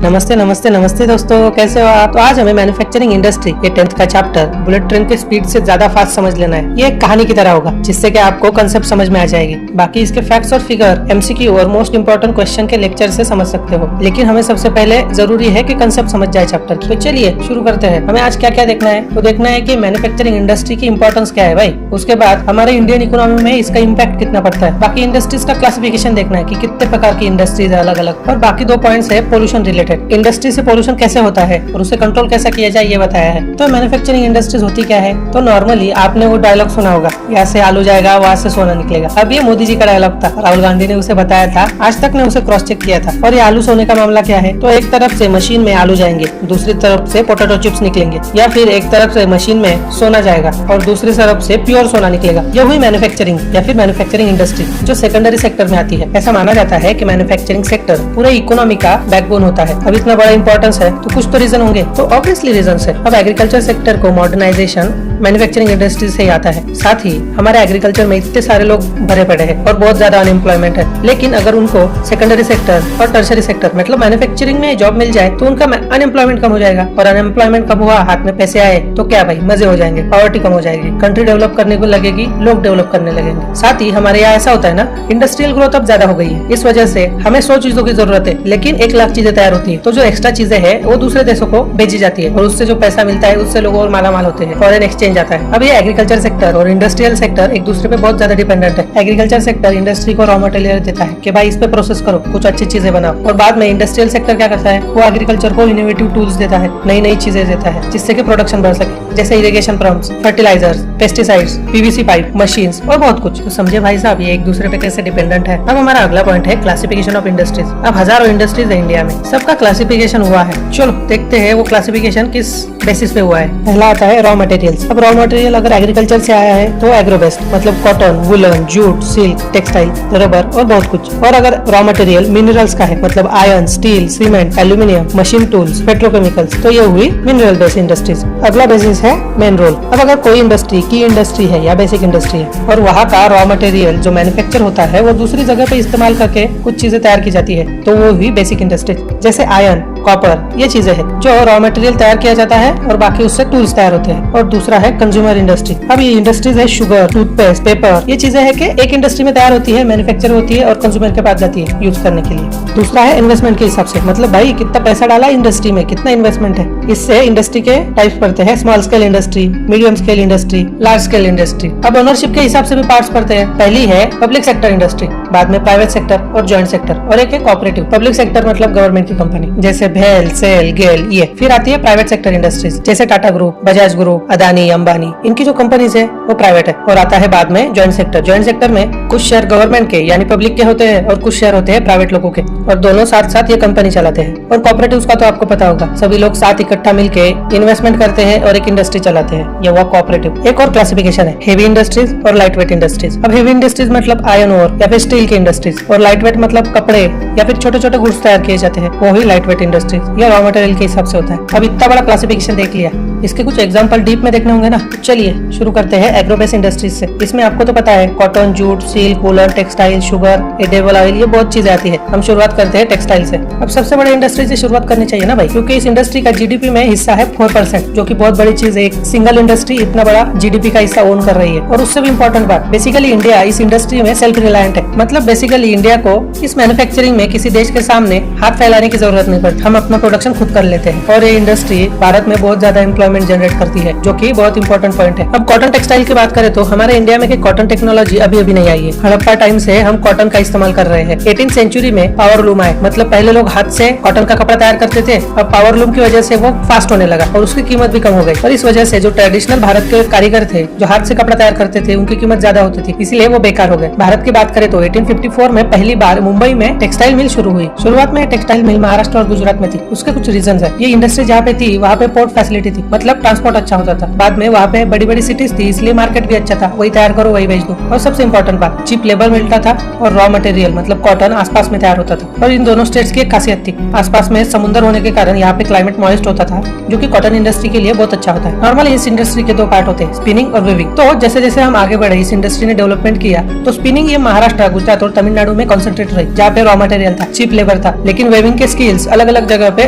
नमस्ते नमस्ते नमस्ते दोस्तों, कैसे हो आप। तो आज हमें मैन्युफैक्चरिंग इंडस्ट्री ये 10th का चैप्टर बुलेट ट्रेन के स्पीड से ज्यादा फास्ट समझ लेना है। ये एक कहानी की तरह होगा जिससे कि आपको कंसेप्ट समझ में आ जाएगी। बाकी इसके फैक्ट्स और फिगर एमसीक्यू और मोस्ट इंपोर्टेंट क्वेश्चन के लेक्चर से समझ सकते हो, लेकिन हमें सबसे पहले जरूरी है कि कंसेप्ट समझ जाए चैप्टर की। तो चलिए शुरू करते हैं। हमें आज क्या क्या देखना है। तो देखना है कि मैन्युफैक्चरिंग इंडस्ट्री की इंपॉर्टेंस क्या है भाई। उसके बाद हमारे इंडियन इकोनॉमी में इसका इम्पैक्ट कितना पड़ता है। बाकी इंडस्ट्रीज का क्लासिफिकेशन देखना है कि कितने प्रकार की इंडस्ट्रीज है अलग अलग। और बाकी 2 पॉइंट्स है पोल्यूशन रिलेटेड। इंडस्ट्री से पोल्यूशन कैसे होता है और उसे कंट्रोल कैसे किया जाए ये बताया है। तो मैन्युफैक्चरिंग इंडस्ट्रीज होती क्या है। तो नॉर्मली आपने वो डायलॉग सुना होगा, यहाँ से आलू जाएगा वहाँ से सोना निकलेगा। अब ये मोदी जी का डायलॉग था, राहुल गांधी ने उसे बताया था, आज तक ने उसे क्रॉस चेक किया था। और ये आलू सोने का मामला क्या है। तो एक तरफ से मशीन में आलू जाएंगे, दूसरी तरफ से पोटैटो चिप्स निकलेंगे, या फिर एक तरफ से मशीन में सोना जाएगा और दूसरी तरफ से प्योर सोना निकलेगा। ये हुई मैन्युफैक्चरिंग या फिर मैन्युफैक्चरिंग इंडस्ट्री जो सेकेंडरी सेक्टर में आती है। ऐसा माना जाता है कि मैन्युफैक्चरिंग सेक्टर पूरे इकोनॉमी का बैकबोन होता है। अब इतना बड़ा इंपॉर्टेंस है तो कुछ तो रीजन होंगे। तो ऑब्वियसली रीजन है। अब एग्रीकल्चर सेक्टर को मॉडर्नाइजेशन मैन्युफैक्चरिंग इंडस्ट्री से ही आता है। साथ ही हमारे एग्रीकल्चर में इतने सारे लोग भरे पड़े हैं और बहुत ज्यादा अनएम्प्लॉयमेंट है। लेकिन अगर उनको सेकेंडरी सेक्टर और टर्शरी सेक्टर मतलब मैन्युफैक्चरिंग में जॉब मिल जाए तो उनका अनएम्प्लॉयमेंट कम हो जाएगा। और अनएम्प्लॉयमेंट कम हुआ, हाथ में पैसे आए तो क्या भाई मजे हो जाएंगे, पॉवर्टी कम हो जाएगी, कंट्री डेवलप करने को लगेगी, लोग डेवलप करने लगेंगे। साथ ही हमारे यहाँ ऐसा होता है ना, इंडस्ट्रियल ग्रोथ अब ज्यादा हो गई है। इस वजह से हमें 100 चीजों की जरूरत है लेकिन 1 लाख चीजें तैयार होती है। तो जो एक्स्ट्रा चीजें है वो दूसरे देशों को भेजी जाती है और उससे जो पैसा मिलता है उससे लोग और मालामाल होते हैं, फॉरेन एक्सचेंज आता है। अब ये एग्रीकल्चर सेक्टर और इंडस्ट्रियल सेक्टर एक दूसरे पे बहुत ज्यादा डिपेंडेंट है। एग्रीकल्चर सेक्टर इंडस्ट्री को रॉ मटेरियल देता है कि भाई इस पे प्रोसेस करो, कुछ अच्छी चीजें बनाओ। और बाद में इंडस्ट्रियल सेक्टर क्या करता है, वो एग्रीकल्चर को इनोवेटिव टूल्स देता है, नई नई चीजें देता है जिससे कि प्रोडक्शन बढ़ सके, जैसे irrigation pumps, fertilisers, pesticides, PVC pipe, machines और बहुत कुछ। तो समझे भाई साहब ये एक दूसरे पे कैसे डिपेंडेंट है। अब हमारा अगला पॉइंट है क्लासिफिकेशन ऑफ इंडस्ट्रीज। अब हजारों इंडस्ट्रीज है इंडिया में, सबका क्लासिफिकेशन हुआ है। चलो देखते हैं वो क्लासिफिकेशन किस बेसिस पे हुआ है। पहला आता है रॉ मटेरियल्स। अब रॉ मटेरियल अगर एग्रीकल्चर से आया है तो एग्रो बेस्ड मतलब cotton, woollen, jute, silk, textile, rubber और बहुत कुछ। और अगर रॉ मटेरियल मिनरल्स का है मतलब iron, steel, cement, aluminium, machine tools, petrochemicals, तो ये हुई मिनरल बेस्ड इंडस्ट्रीज। अगला बेसिस है मेन रोल। अब अगर कोई इंडस्ट्री की इंडस्ट्री है या बेसिक इंडस्ट्री है और वहाँ का रॉ मटेरियल जो मैन्युफैक्चर होता है वो दूसरी जगह पे इस्तेमाल करके कुछ चीजें तैयार की जाती है तो वो हुई बेसिक इंडस्ट्री। जैसे आयरन, कॉपर, ये चीजें हैं जो रॉ मटेरियल तैयार किया जाता है और बाकी उससे टूल्स तैयार होते हैं। और दूसरा है कंज्यूमर इंडस्ट्री। अब ये इंडस्ट्रीज है शुगर, टूथपेस्ट, पेपर, ये चीजें है कि एक इंडस्ट्री में तैयार होती है, मैन्युफैक्चर होती है और कंज्यूमर के पास जाती है यूज करने के लिए। दूसरा है इन्वेस्टमेंट के हिसाब से, मतलब भाई कितना पैसा डाला इंडस्ट्री में, कितना इन्वेस्टमेंट है। इससे इंडस्ट्री के टाइप्स पड़ते हैं, small scale industry, medium scale industry, large scale industry. अब ओनरशिप के हिसाब से भी पार्ट्स पड़ते हैं। पहली है पब्लिक सेक्टर इंडस्ट्री, बाद में प्राइवेट सेक्टर और जॉइंट सेक्टर, और एक है कोऑपरेटिव। पब्लिक सेक्टर मतलब गवर्नमेंट की कंपनी जैसे भेल, सेल, गेल, ये। फिर आती है प्राइवेट सेक्टर इंडस्ट्रीज जैसे टाटा ग्रुप, बजाज ग्रुप, अदानी, अंबानी, इनकी जो कंपनीज है वो प्राइवेट है। और आता है बाद में जॉइंट सेक्टर। जॉइंट सेक्टर में कुछ शेयर गवर्नमेंट के यानी पब्लिक के होते हैं और कुछ शेयर होते हैं प्राइवेट लोगों के, और दोनों साथ साथ ये कंपनी चलाते हैं। और कोऑपरेटिव्स का तो आपको पता होगा, सभी लोग साथ इकट्ठा मिलके इन्वेस्टमेंट करते हैं और एक इंडस्ट्री चलाते हैं, ये हुआ कोऑपरेटिव। एक और क्लासिफिकेशन है हेवी इंडस्ट्रीज और लाइट वेट इंडस्ट्रीज। अब हेवी इंडस्ट्रीज मतलब आयरन ओर या फिर स्टील की इंडस्ट्रीज, और लाइट वेट मतलब कपड़े या फिर छोटे छोटे गुड्स तैयार किए जाते हैं, वो ही लाइट वेट इंडस्ट्रीज। ये रॉ मटेरियल के हिसाब से होता है। अब इतना बड़ा क्लासिफिकेशन देख लिया, इसके कुछ एग्जांपल डीप में देखने होंगे ना। चलिए शुरू करते हैं एग्रो बेस्ड इंडस्ट्रीज से। इसमें आपको तो पता है cotton, jute, silk, woollen, textile, sugar, edible oil, ये बहुत चीजें आती है। हम शुरुआत करते हैं टेक्सटाइल से। अब सबसे बड़े इंडस्ट्री से शुरुआत करनी चाहिए ना भाई, क्योंकि इस इंडस्ट्री का जीडीपी में हिस्सा है 4%, जो कि बहुत बड़ी चीज है। एक सिंगल इंडस्ट्री इतना बड़ा जीडीपी का हिस्सा ओन कर रही है। और उससे भी इम्पोर्टेंट बात, बेसिकली इंडिया इस इंडस्ट्री में सेल्फ रिलायंट है। मतलब बेसिकली इंडिया को इस मैन्युफैक्चरिंग में किसी देश के सामने हाथ फैलाने की जरूरत नहीं पड़ती, हम अपना प्रोडक्शन खुद कर लेते हैं। और ये इंडस्ट्री भारत में बहुत ज्यादा एम्प्लॉयमेंट जनरेट करती है, जो कि बहुत इंपॉर्टेंट पॉइंट है। अब कॉटन टेक्सटाइल की बात करें तो हमारे इंडिया में कॉटन टेक्नोलॉजी अभी अभी नहीं आई है। हड़प्पा टाइम से हम कॉटन का इस्तेमाल कर रहे हैं। 18th सेंचुरी में पावर लूम आए, मतलब पहले लोग हाथ से कॉटन का कपड़ा तैयार करते थे। अब पावर लूम की वजह से वो फास्ट होने लगा और उसकी कीमत भी कम हो गई। और इस वजह से जो ट्रेडिशनल भारत के कारीगर थे जो हाथ से कपड़ा तैयार करते थे उनकी कीमत ज्यादा होती थी, इसलिए वो बेकार हो गए। भारत की बात करें तो 1854 में पहली बार मुंबई में टेक्सटाइल मिल शुरू हुई। शुरुआत में टेक्सटाइल मिल महाराष्ट्र और गुजरात में थी। उसके कुछ रीजन है। ये इंडस्ट्री जहाँ पे थी वहाँ पे पोर्ट फैसिलिटी थी, मतलब ट्रांसपोर्ट अच्छा होता था। बाद में वहाँ पे बड़ी बड़ी सिटीज थी, इसलिए मार्केट भी अच्छा था, वही तैयार करो वही बेच दो। और सबसे इम्पोर्टेंट बात, चीप लेबर मिलता था और रॉ मटेरियल मतलब कॉटन आसपास में तैयार होता था। और इन दोनों स्टेट्स की एक खासियत थी, आसपास में समुद्र होने के कारण यहाँ पे क्लाइमेट मॉइस्ट होता था, जो कि कॉटन इंडस्ट्री के लिए बहुत अच्छा होता है। नॉर्मली इस इंडस्ट्री के 2 पार्ट होते हैं, स्पिनिंग और वेविंग। तो जैसे जैसे हम आगे बढ़े इस इंडस्ट्री ने डेवलपमेंट किया तो स्पिनिंग ये महाराष्ट्र, गुजरात और तमिलनाडु में कॉन्सेंट्रेट रही, जहाँ पे रॉ मटेरियल था, चीप लेबर था। लेकिन वेविंग के स्किल्स अलग अलग जगह पे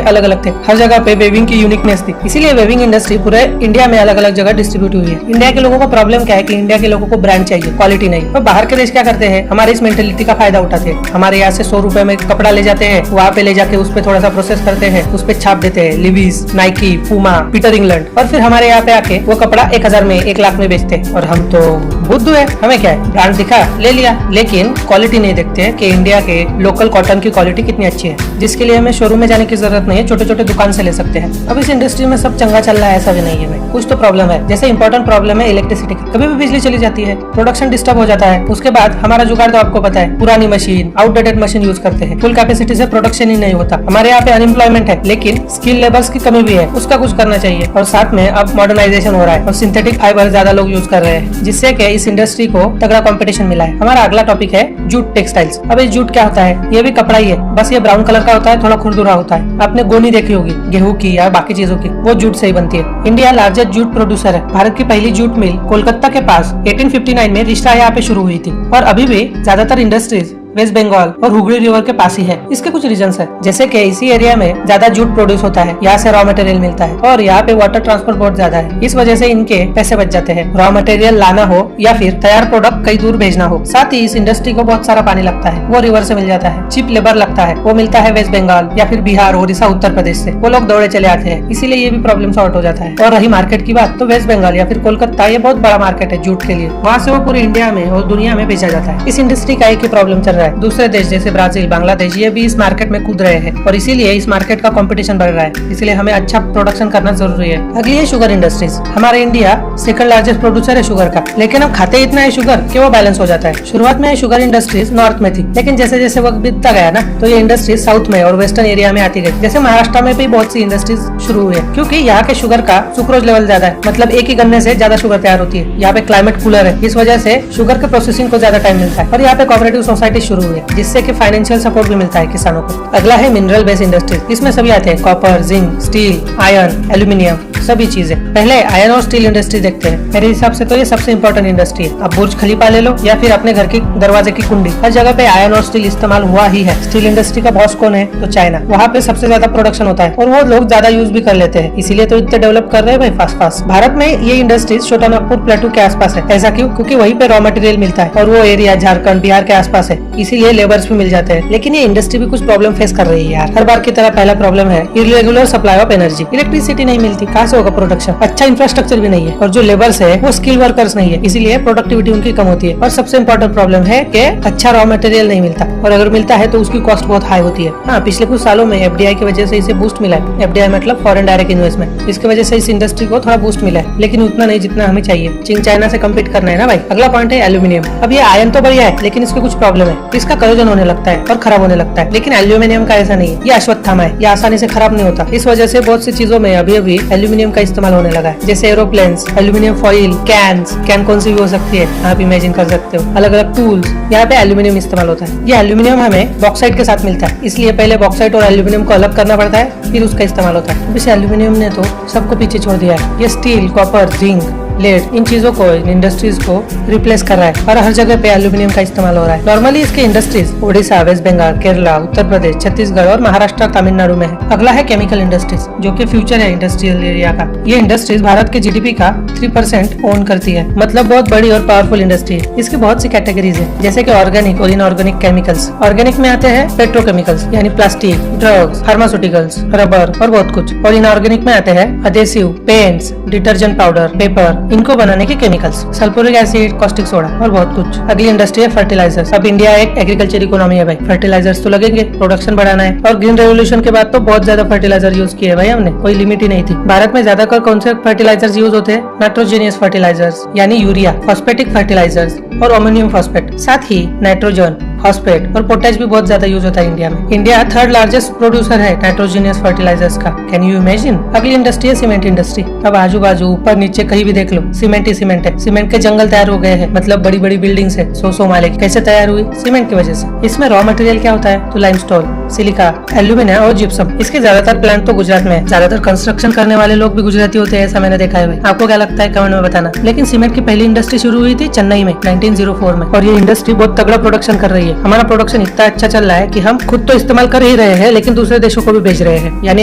अलग अलग थे, हर जगह पे वेविंग की यूनिकनेस थी। इसीलिए वेविंग इंडस्ट्री पूरे इंडिया में अलग अलग जगह डिस्ट्रीब्यूट हुई है। इंडिया के लोगों को प्रॉब्लम क्या है कि इंडिया के लोगों को ब्रांड चाहिए, क्वालिटी नहीं। और बाहर के देश क्या करते हैं, हमारे इस मेंटेलिटी का फायदा उठाते हैं। हमारे यहाँ से 100 रुपए में कपड़ा ले जाते हैं, वहाँ पे ले जाके उस पे थोड़ा सा प्रोसेस करते हैं, उस पे छाप देते हैं levees, Nike, Puma, Peter England, और फिर हमारे यहाँ पे आके वो कपड़ा 1000 में 1 लाख में बेचते हैं। और हम तो बुद्धू है, हमें क्या है, ब्रांड दिखा ले लिया, लेकिन क्वालिटी नहीं देखते हैं कि इंडिया के लोकल कॉटन की क्वालिटी कितनी अच्छी है, जिसके लिए हमें शोरूम में जाने की जरूरत नहीं है, छोटे छोटे दुकान से ले सकते हैं। अब इस इंडस्ट्री में सब चंगा चल रहा है ऐसा भी नहीं है भाई, कुछ तो प्रॉब्लम है। जैसे इंपॉर्टेंट प्रॉब्लम है इलेक्ट्रिसिटी की, कभी भी बिजली चली जाती है, प्रोडक्शन डिस्टर्ब हो जाता है। उसके बाद हमारा जुगाड़ तो आपको पता है, पुरानी मशीन, आउटडेटेड मशीन यूज करते हैं, फुल कैपेसिटी से प्रोडक्शन ही नहीं होता। हमारे यहाँ पे अनएम्प्लॉयमेंट है, लेकिन स्किल लेबर्स की कमी भी है, उसका कुछ करना चाहिए। और साथ में अब मॉडर्नाइजेशन हो रहा है और सिंथेटिक फाइबर ज्यादा लोग यूज कर रहे हैं, जिससे कि इस इंडस्ट्री को तगड़ा कंपटीशन मिला है। हमारा अगला टॉपिक है जूट टेक्सटाइल्स। अब ये जूट क्या होता है, ये भी कपड़ा ही है, बस ये ब्राउन कलर का होता है, थोड़ा खुरदुरा होता है। आपने गोनी देखी होगी गेहूं की या बाकी चीजों की, वो जूट से ही बनती है। इंडिया लार्जेस्ट जूट प्रोड्यूसर है। भारत की पहली जूट मिल कोलकाता के पास 1859 में रिश्ता यहाँ पे शुरू हुई थी, और अभी भी ज्यादातर इंडस्ट्रीज वेस्ट बंगाल और हुगली रिवर के पास ही है। इसके कुछ रीजंस है, जैसे कि इसी एरिया में ज्यादा जूट प्रोड्यूस होता है, यहाँ से रॉ मटेरियल मिलता है, और यहाँ पे वाटर ट्रांसपोर्ट बहुत ज्यादा है। इस वजह से इनके पैसे बच जाते हैं, रॉ मटेरियल लाना हो या फिर तैयार प्रोडक्ट कई दूर भेजना हो। साथ ही इस इंडस्ट्री को बहुत सारा पानी लगता है, वो रिवर से मिल जाता है। चीप लेबर लगता है, वो मिलता है वेस्ट बंगाल या फिर बिहार, ओडिशा, उत्तर प्रदेश से। वो लोग दौड़े चले आते हैं, इसीलिए ये भी प्रॉब्लम सॉर्ट हो जाता है। और रही मार्केट की बात, तो वेस्ट बंगाल या फिर कोलकाता ये बहुत बड़ा मार्केट है जूट के लिए, वहाँ से वो पूरे इंडिया में और दुनिया में बेचा जाता है। इस इंडस्ट्री का एक ही प्रॉब्लम चल रहा है, दूसरे देश जैसे ब्राजील, बांग्लादेश ये भी इस मार्केट में कूद रहे हैं, और इसीलिए इस मार्केट का कंपटीशन बढ़ रहा है। इसलिए हमें अच्छा प्रोडक्शन करना जरूरी है। अगली है शुगर इंडस्ट्रीज। हमारे इंडिया सेकंड लार्जेस्ट प्रोड्यूसर है शुगर का, लेकिन हम खाते इतना है शुगर कि वो बैलेंस हो जाता है। शुरुआत में शुगर इंडस्ट्रीज नॉर्थ में थी, लेकिन जैसे जैसे वक्त बीतता गया ना, तो ये इंडस्ट्रीज साउथ में और वेस्टर्न एरिया में आती गई। जैसे महाराष्ट्र में भी बहुत सी इंडस्ट्रीज शुरू हुई है, क्योंकि यहाँ के शुगर का सुक्रोज लेवल ज्यादा है, मतलब एक ही गन्ने से ज्यादा शुगर तैयार होती है। यहाँ पे क्लाइमेट कूलर है, इस वजह से शुगर के प्रोसेसिंग को ज्यादा टाइम मिलता है। और यहाँ पे कोऑपरेटिव सोसाइटी शुरू हुई है, जिससे कि फाइनेंशियल सपोर्ट भी मिलता है किसानों को। अगला है मिनरल बेस्ड इंडस्ट्रीज। इसमें सभी आते हैं, copper, zinc, steel, iron, aluminium, सभी चीजें। पहले आयरन और स्टील इंडस्ट्री देखते हैं। मेरे हिसाब से तो ये सबसे इम्पोर्टेंट इंडस्ट्री है। अब बुर्ज खलीफा ले लो या फिर अपने घर की दरवाजे की कुंडी, हर जगह पे आयरन और स्टील इस्तेमाल हुआ ही है। स्टील इंडस्ट्री का बॉस कौन है, तो चाइना। वहाँ पे सबसे ज्यादा प्रोडक्शन होता है और वो लोग ज्यादा यूज भी कर लेते हैं, इसीलिए तो इतने डेवलप कर रहे हैं भाई फास्ट। भारत में ये इंडस्ट्रीज छोटा नागपुर प्लेटू के आसपास है। ऐसा क्यों, क्योंकि वहीं पे रॉ मटेरियल मिलता है और वो एरिया झारखंड, बिहार के आसपास है, इसीलिए लेबर्स भी मिल जाते हैं। लेकिन ये इंडस्ट्री भी कुछ प्रॉब्लम फेस कर रही है यार। हर बार की तरह पहला प्रॉब्लम है irregular supply of energy. Electricity नहीं मिलती, कहाँ से होगा प्रोडक्शन। अच्छा इंफ्रास्ट्रक्चर भी नहीं है, और जो लेबर्स है वो स्किल वर्कर्स नहीं है, इसीलिए प्रोडक्टिविटी उनकी कम होती है। और सबसे इम्पोर्टेंट प्रॉब्लम है कि अच्छा रॉ मटेरियल नहीं मिलता, और अगर मिलता है तो उसकी कॉस्ट बहुत हाई होती है। हाँ, पिछले कुछ सालों में एफडीआई की वजह से इसे बूस्ट मिला है। एफडीआई मतलब फॉरेन डायरेक्ट इन्वेस्टमेंट। इसकी वजह से इस इंडस्ट्री को थोड़ा बूस्ट मिला है, लेकिन उतना नहीं जितना हमें चाहिए। चीन चाइना से कम्पीट करना है ना भाई। अगला पॉइंट है एल्यूमिनियम। अब ये आयरन तो बढ़िया है, लेकिन इसके कुछ प्रॉब्लम है। इसका करोजन होने लगता है और खराब होने लगता है, लेकिन एल्यूमिनियम का ऐसा नहीं है। ये अश्वत्थामा है, ये आसानी से खराब नहीं होता। इस वजह से बहुत सी चीजों में अभी अभी एल्यूमिनियम का इस्तेमाल होने लगा है, जैसे एरोप्लेन्स, एल्यूमिनियम फॉइल, कैन कौन सी भी हो सकती है, आप इमेजिन कर सकते हो। अलग अलग टूल्स, यहाँ पे एल्यूमिनियम इस्तेमाल होता है। ये एल्यूमिनियम हमें बॉक्साइट के साथ मिलता है, इसलिए पहले बॉक्साइट और एल्यूमिनियम को अलग करना पड़ता है, फिर उसका इस्तेमाल होता है। इस एल्यूमिनियम ने तो सबको पीछे छोड़ दिया है। ये स्टील, कॉपर, जिंक, लेड, इन चीजों को, इन इंडस्ट्रीज को रिप्लेस कर रहा है, और हर जगह पे एल्यूमिनियम का इस्तेमाल हो रहा है। नॉर्मली इसके इंडस्ट्रीज ओडिशा, वेस्ट बंगाल, केरला, उत्तर प्रदेश, छत्तीसगढ़ और महाराष्ट्र, तमिलनाडु में है। अगला है केमिकल इंडस्ट्रीज, जो कि फ्यूचर है इंडस्ट्रियल एरिया का। ये इंडस्ट्रीज भारत के जीडीपी का 3% ओन करती है, मतलब बहुत बड़ी और पावरफुल इंडस्ट्री है। इसकी बहुत सी कैटेगरीज है, जैसे कि ऑर्गेनिक और इनऑर्गेनिक केमिकल्स। ऑर्गेनिक में आते हैं पेट्रोकेमिकल्स यानी प्लास्टिक, ड्रग्स, फार्मास्यूटिकल्स, रबर और बहुत कुछ। और इनऑर्गेनिक में आते हैं adhesive, paints, detergent powder, paper, इनको बनाने के chemicals, sulphuric acid, caustic soda और बहुत कुछ। अगली इंडस्ट्री है फर्टिलाइजर्स। अब इंडिया एक एग्रीकल्चर इकोनॉमी है भाई, फर्टिलाइजर्स तो लगेंगे, प्रोडक्शन बढ़ाना है। और ग्रीन रेवोल्यूशन के बाद तो बहुत ज्यादा फर्टिलाइजर यूज किए भाई हमने, कोई लिमिट ही नहीं थी। भारत में ज्यादातर कौन से फर्टिलाइजर्स यूज होते हैं, नाइट्रोजेनियस फर्टिलाइजर्स यानी यूरिया, फॉस्फेटिक फर्टिलाइजर्स और अमोनियम फॉस्फेट, साथ ही नाइट्रोजन, फॉस्फेट और पोटेश भी बहुत ज्यादा यूज होता है इंडिया में। इंडिया थर्ड लार्जेस्ट प्रोड्यूसर है नाइट्रोजेनियस फर्टिलाइजर्स का, कैन यू इमेजिन। अगली इंडस्ट्री है सीमेंट इंडस्ट्री। अब आजू बाजू ऊपर नीचे कहीं भी देख लो, सीमेंट ही सीमेंट है। सीमेंट के जंगल तैयार हो गए हैं, मतलब बड़ी बड़ी बिल्डिंग्स है, 100 माले की। कैसे तैयार हुई, सीमेंट की वजह से। इसमें रॉ मटेरियल क्या होता है, तो लाइमस्टोन, सिलिका, एल्यूमिना और जिप्सम। इसके ज्यादातर प्लांट तो गुजरात में है। ज्यादातर कंस्ट्रक्शन करने वाले लोग भी गुजराती होते हैं, ऐसा मैंने देखा है। आपको क्या लगता है कमेंट में बताना। लेकिन सीमेंट की पहली इंडस्ट्री शुरू हुई थी चेन्नई में 1904 में, और ये इंडस्ट्री बहुत तगड़ा प्रोडक्शन कर रही है। हमारा प्रोडक्शन इतना अच्छा चल रहा है कि हम खुद तो इस्तेमाल कर ही रहे हैं, लेकिन दूसरे देशों को भी भेज रहे हैं, यानी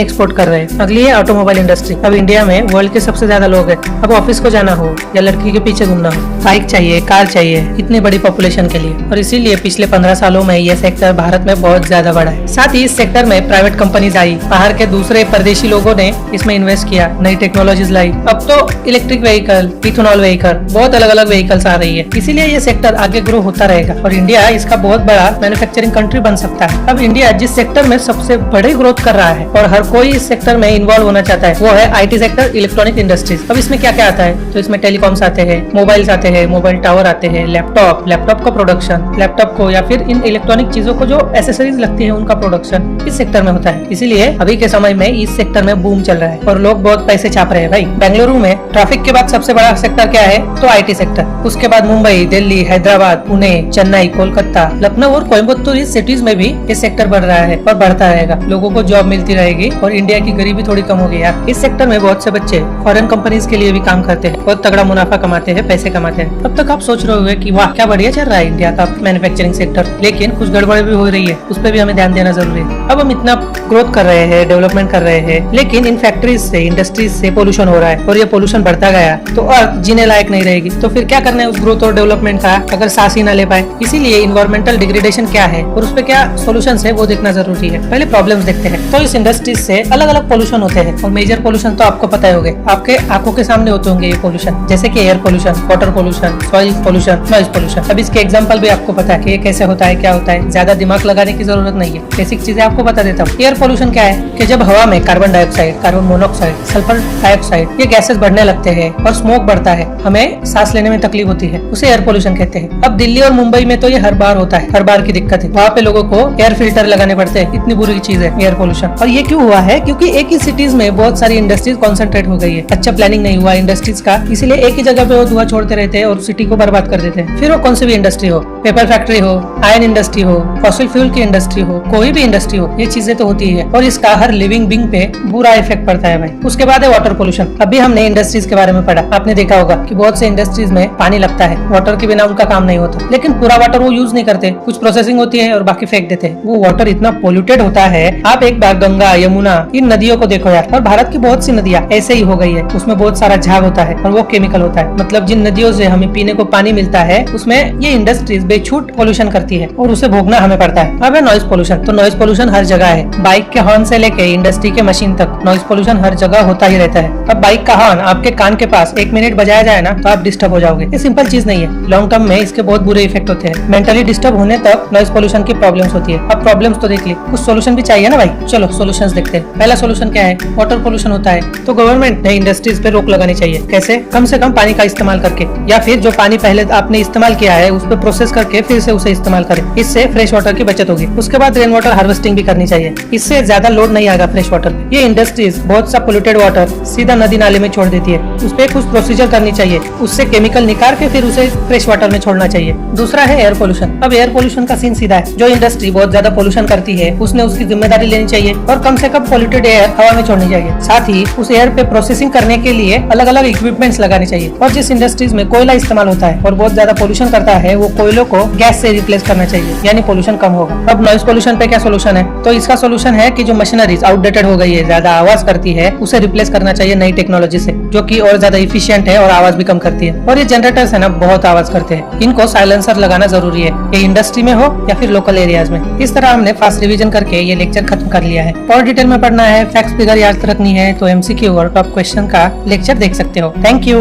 एक्सपोर्ट कर रहे हैं। अगली है ऑटोमोबाइल इंडस्ट्री। अब इंडिया में वर्ल्ड के सबसे ज्यादा लोग हैं। अब ऑफिस को जाना हो या लड़की के पीछे घूमना हो, बाइक चाहिए, कार चाहिए, इतनी बड़ी पॉपुलेशन के लिए। और इसीलिए पिछले 15 सालों में ये सेक्टर भारत में बहुत ज्यादा बढ़ा है। साथ ही इस सेक्टर में प्राइवेट कंपनीज आई, बाहर के दूसरे परदेशी लोगों ने इसमें इन्वेस्ट किया, नई टेक्नोलॉजीज लाई। अब तो इलेक्ट्रिक व्हीकल, इथेनॉल व्हीकल, बहुत अलग अलग व्हीकल्स आ रही है। इसीलिए ये सेक्टर आगे ग्रो होता रहेगा और इंडिया इसका बहुत बड़ा मैन्युफैक्चरिंग कंट्री बन सकता है। अब इंडिया जिस सेक्टर में सबसे बड़ी ग्रोथ कर रहा है और हर कोई इस सेक्टर में इन्वॉल्व होना चाहता है, वो है आईटी सेक्टर, इलेक्ट्रॉनिक इंडस्ट्रीज। अब इसमें क्या क्या आता है? तो इसमें टेलीकॉम्स आते हैं, मोबाइल्स आते हैं, मोबाइल टावर आते हैं, लैपटॉप का प्रोडक्शन, लैपटॉप को या फिर इन इलेक्ट्रॉनिक चीजों को जो एसेसरीज लगती है उनका प्रोडक्शन इस सेक्टर में होता है। इसीलिए अभी के समय में इस सेक्टर में बूम चल रहा है और लोग बहुत पैसे छाप रहे हैं भाई। बेंगलुरु में ट्रैफिक के बाद सबसे बड़ा सेक्टर क्या है? तो आईटी सेक्टर। उसके बाद मुंबई, दिल्ली, हैदराबाद, पुणे, चेन्नई, कोलकाता, लखनऊ और कोयम्बतूर इस सिटीज में भी ये सेक्टर बढ़ रहा है और बढ़ता रहेगा। लोगों को जॉब मिलती रहेगी और इंडिया की गरीबी थोड़ी कम होगी यार। इस सेक्टर में बहुत से बच्चे फॉरेन कंपनीज के लिए भी काम करते हैं, बहुत तगड़ा मुनाफा कमाते हैं, पैसे कमाते हैं। अब तक आप सोच रहे होंगे कि वाह क्या बढ़िया चल रहा है इंडिया का मैन्युफैक्चरिंग सेक्टर, लेकिन कुछ गड़बड़ भी हो रही है, उस पर भी हमें ध्यान देना जरूरी है। अब हम इतना ग्रोथ कर रहे हैं, डेवलपमेंट कर रहे हैं, लेकिन इन फैक्ट्रीज से, इंडस्ट्रीज से पोल्यूशन हो रहा है और ये पोल्यूशन बढ़ता गया तो अर्थ जीने लायक नहीं रहेगी। तो फिर क्या करना है उस ग्रोथ और डेवलपमेंट का अगर सांस ही ना ले पाए? इसीलिए इन्वायरमेंटल डिग्रेडेशन क्या है और उस पर क्या सोल्यूशन है वो देखना जरूरी है। पहले प्रॉब्लम्स देखते हैं। तो इस इंडस्ट्रीज से अलग अलग पोल्यूशन होते हैं और मेजर पोल्यूशन तो आपको पता ही होंगे, आपके आंखों के सामने होते होंगे ये पोल्यूशन, जैसे कि air pollution, water pollution, soil pollution, noise pollution. अब इसके एग्जांपल भी आपको पता है कि ये कैसे होता है, क्या होता है, ज्यादा दिमाग लगाने की जरूरत नहीं है, बेसिक चीजें आपको बता देता हूँ। एयर पोल्यूशन क्या है कि जब हवा में carbon dioxide, carbon monoxide, sulphur dioxide ये गैसेस बढ़ने लगते हैं और स्मोक बढ़ता है, हमें सांस लेने में तकलीफ होती है, उसे एयर पोल्यूशन कहते हैं। अब दिल्ली और मुंबई में तो ये हर बार होता है, हर बार की दिक्कत है, वहाँ पे लोगों को एयर फिल्टर लगाने पड़ते हैं, इतनी बुरी चीज है एयर पोल्यूशन। और ये क्यों हुआ है? क्योंकि एक ही सिटीज में बहुत सारी इंडस्ट्रीज कॉन्सेंट्रेट हो गई है, अच्छा प्लानिंग नहीं हुआ इंडस्ट्रीज का, इसीलिए एक ही जगह पे वो धुआं छोड़ते रहते हैं और सिटी को बर्बाद कर देते हैं। फिर वो कौन सी भी इंडस्ट्री हो, पेपर फैक्ट्री हो, आयरन इंडस्ट्री हो, फॉसिल फ्यूल की इंडस्ट्री हो, कोई भी इंडस्ट्री हो, ये चीजें तो होती है और इसका हर लिविंग बीइंग पे बुरा इफेक्ट पड़ता है भाई। उसके बाद है वाटर पोल्यूशन। अभी हमने इंडस्ट्रीज के बारे में पढ़ा, आपने देखा होगा कि बहुत से इंडस्ट्रीज में पानी लगता है, वाटर के बिना उनका काम नहीं होता, लेकिन पूरा वाटर वो यूज नहीं करते, कुछ प्रोसेसिंग होती है और बाकी फेंक देते हैं। वो वाटर इतना पोल्यूटेड होता है, आप एक बार गंगा, यमुना इन नदियों को देखो यार, और भारत की बहुत सी नदियां ऐसे ही हो गई है, उसमें बहुत सारा झाग होता है और वो केमिकल होता है। मतलब जिन नदियों से हमें पीने को पानी मिलता है उसमें ये इंडस्ट्रीज बेछूट पोल्यूशन करती है और उसे भोगना हमें पड़ता है। अब है नॉइज पोल्यूशन। तो नॉइज पोल्यूशन हर जगह है, बाइक के हॉर्न से लेके इंडस्ट्री के मशीन तक नॉइज पोल्यूशन हर जगह होता ही रहता है। अब बाइक का हॉर्न आपके कान के पास 1 मिनट बजाया जाए ना तो आप डिस्टर्ब हो जाओगे। ये सिंपल चीज नहीं है, लॉन्ग टर्म में इसके बहुत बुरे इफेक्ट होते हैं, मेंटली डिस्टर्ब होने तक नॉइज पोल्यूशन की प्रॉब्लम्स होती है। अब प्रॉब्लम्स तो देख ली, कुछ सोल्यूशन भी चाहिए ना भाई। चलो सोल्यूशंस देखते हैं। पहला सोल्यूशन क्या है? वाटर पोल्यूशन होता है तो गवर्नमेंट ने इंडस्ट्रीज पे रोक लगानी चाहिए। कैसे? कम से कम पानी का इस्तेमाल करके, या फिर जो पानी पहले आपने इस्तेमाल किया है उस पर प्रोसेस करके फिर से उसे इस्तेमाल करें, इससे फ्रेश वाटर की बचत होगी। उसके बाद रेन वाटर हार्वेस्टिंग भी करनी चाहिए, इससे ज्यादा लोड नहीं आएगा फ्रेश वाटर। ये इंडस्ट्रीज बहुत सा पोल्यूटेड वाटर सीधा नदी नाले में छोड़ देती है, उस पर कुछ प्रोसीजर करनी चाहिए, उससे केमिकल निकाल के फिर उसे फ्रेश वाटर में छोड़ना चाहिए। दूसरा है एयर पोल्यूशन। अब एयर पोल्यूशन का सीन सीधा है, जो इंडस्ट्री बहुत ज्यादा पोल्यूशन करती है उसने उसकी जिम्मेदारी लेनी चाहिए और कम से कम पोल्यूटेड एयर हवा में छोड़नी चाहिए। साथ ही उस एयर पे प्रोसेसिंग करने के लिए अलग अलग इक्विपमेंट्स लगाने चाहिए। और जिस इंडस्ट्रीज में कोयला इस्तेमाल होता है और बहुत ज्यादा पोल्यूशन करता है, वो कोयलों को गैस से रिप्लेस करना चाहिए, यानी पोल्यूशन कम होगा। अब नॉइज पोल्यूशन पे क्या सोल्यूशन है? तो इसका सोल्यूशन है कि जो मशीनरीज आउटडेटेड हो गई है, ज्यादा आवाज करती है, उसे रिप्लेस करना चाहिए नई टेक्नोलॉजी से, जो कि और ज्यादा इफिशिएंट है और आवाज भी कम करती है। और ये जनरेटर्स है ना, बहुत आवाज करते हैं, इनको साइलेंसर लगाना जरूरी है, ये इंडस्ट्री में हो या फिर लोकल एरियाज में। इस तरह हमने फास्ट रिवीजन करके ये लेक्चर खत्म कर लिया है। और डिटेल में पढ़ना है, फैक्ट्स फिगर याद रखनी है तो MCQ और टॉप क्वेश्चन का लेक्चर देख सकते हो। Thank you.